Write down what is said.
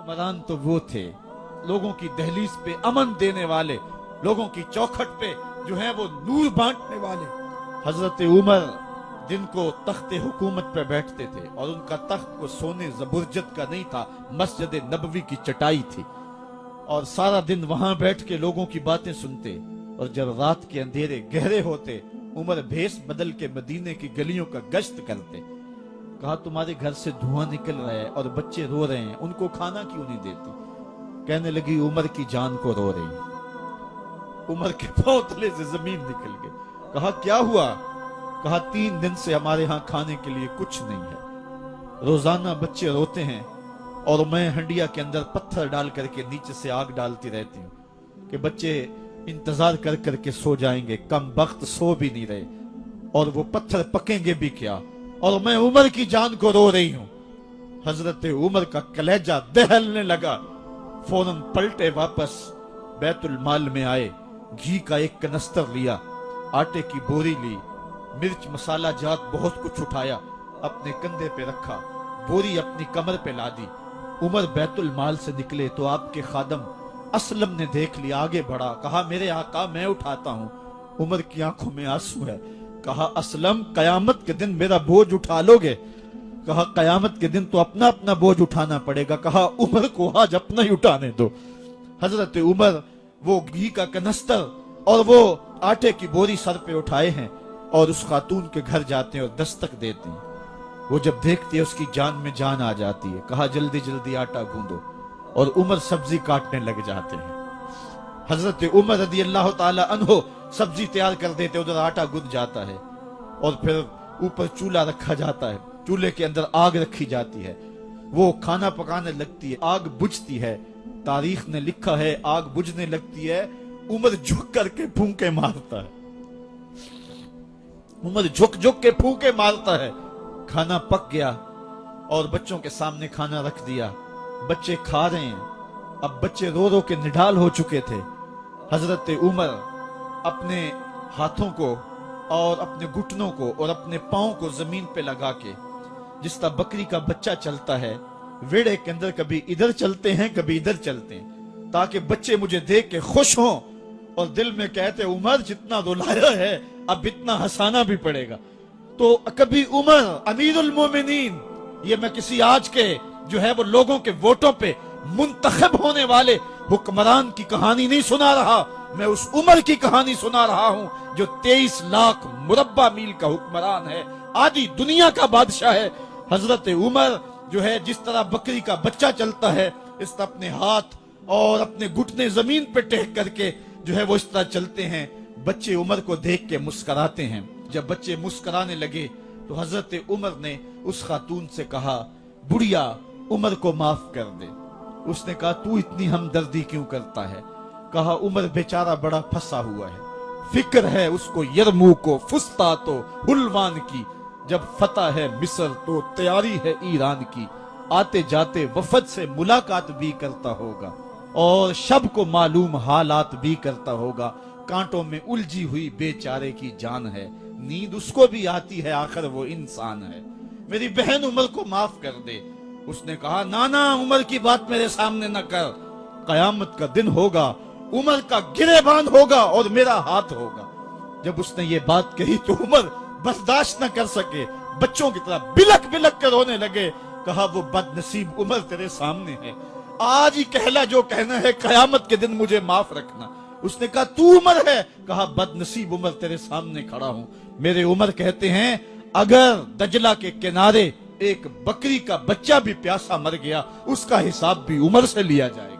हुक्मरान तो वो थे, लोगों की दहलीज पे अमन देने वाले, लोगों की चौखट पे जो है वो नूर बांटने वाले। हजरत उमर दिन को तख्ते हुकूमत पे बैठते थे और उनका तख्त को सोने जबरजद का नहीं था, मस्जिद नबवी की चटाई थी, और सारा दिन वहां बैठ के लोगों की बातें सुनते। और जब रात के अंधेरे गहरे होते, उमर भेष बदल के मदीने की गलियों का गश्त करते। कहा तुम्हारे घर से धुआं निकल रहा है और बच्चे रो रहे हैं, उनको खाना क्यों नहीं देती? कहने लगी उमर की जान को रो रही। उमर के पांव तले से जमीन निकल गई। कहा क्या हुआ? कहा 3 दिन से हमारे यहाँ खाने के लिए कुछ नहीं है, रोजाना बच्चे रोते हैं और मैं हंडिया के अंदर पत्थर डाल करके नीचे से आग डालती रहती हूँ कि बच्चे इंतजार कर करके सो जाएंगे, कम वक्त सो भी नहीं रहे, और वो पत्थर पकेंगे भी क्या, और मैं उमर की जान को रो रही हूं। हजरत उमर का कलेजा दहलने लगा। फौरन पलटे वापस बैतुल माल में आए, घी का एक कनस्तर लिया, आटे की बोरी ली, मिर्च मसाला जात बहुत कुछ उठाया, अपने कंधे पे रखा, बोरी अपनी कमर पे ला दी। उमर बैतुल माल से निकले तो आपके खादम असलम ने देख लिया, आगे बढ़ा, कहा मेरे आका मैं उठाता हूं। उमर की आंखों में आंसू है। कहा असलम कयामत के दिन मेरा बोझ उठा लोगे? कहा कयामत के दिन तो अपना अपना बोझ उठाना पड़ेगा। कहा उमर को आज अपना ही उठाने दो। हजरत उमर वो घी का कनस्तर और वो आटे की बोरी सर पे उठाए हैं और उस खातून के घर जाते हैं और दस्तक देते हैं। वो जब देखती है उसकी जान में जान आ जाती है। कहा जल्दी जल्दी आटा गूंदो, और उमर सब्जी काटने लग जाते हैं। हजरत उमर रदी अल्लाह ताला अन्हो सब्जी तैयार कर देते, उधर आटा गुंद जाता है, और फिर ऊपर चूल्हा रखा जाता है, चूल्हे के अंदर आग रखी जाती है, वो खाना पकाने लगती है, आग बुझती है। तारीख ने लिखा है आग बुझने लगती है, उमर झुक करके फूंके मारता है, उमर झुक झुक के फूंके मारता है। खाना पक गया और बच्चों के सामने खाना रख दिया, बच्चे खा रहे हैं। अब बच्चे रो रो के निढाल हो चुके थे। हजरत उमर अपने हाथों को और अपने घुटनों को और अपने पांव को जमीन पे लगा के, जिस तरह बकरी का बच्चा चलता है, वेड़े के अंदर कभी इधर चलते हैं कभी इधर चलते हैं, ताकि बच्चे मुझे देख के खुश हों और दिल में कहते उमर जितना रुलाया है अब इतना हंसाना भी पड़ेगा। तो कभी उमर अमीरुल मोमिनीन, ये मैं किसी आज के जो है वो लोगों के वोटों पे मुंतखब होने वाले हुक्मरान की कहानी नहीं सुना रहा, मैं उस उमर की कहानी सुना रहा हूं जो 23 लाख मुरब्बा मील का हुक्मरान है, आधी दुनिया का बादशाह है। हजरत उमर जो है जिस तरह बकरी का बच्चा चलता है, इस तरह अपने हाथ और अपने घुटने जमीन पे टेक करके जो है वो इस तरह चलते हैं। बच्चे उमर को देख के मुस्कुराते हैं। जब बच्चे मुस्कुराने लगे तो हजरत उमर ने उस खातून से कहा बुढ़िया उमर को माफ कर दे। उसने कहा तू इतनी हमदर्दी क्यों करता है? कहा उमर बेचारा बड़ा फंसा हुआ है, फिक्र है उसको यरमूक को, फुस्तात हुलवान की, जब फतह है मिस्र तो तैयारी है ईरान की, आते जाते वफद से मुलाकात भी करता होगा और शब को मालूम हालात भी करता होगा, कांटों में उलझी हुई बेचारे की जान है, नींद उसको भी आती है, आखिर वो इंसान है, मेरी बहन उमर को माफ कर दे। उसने कहा नाना उमर की बात मेरे सामने न कर, कयामत का दिन होगा, उमर का गिरेबान होगा और मेरा हाथ होगा। जब उसने ये बात कही तो उमर बर्दाश्त न कर सके, बच्चों की तरह बिलक बिलक कर रोने लगे। कहा वो बदनसीब उमर तेरे सामने है, आज ही कहला जो कहना है, कयामत के दिन मुझे माफ रखना। उसने कहा तू उमर है? कहा बदनसीब उमर तेरे सामने खड़ा हूं। मेरे उमर कहते हैं अगर दजला के किनारे एक बकरी का बच्चा भी प्यासा मर गया, उसका हिसाब भी उमर से लिया जाएगा।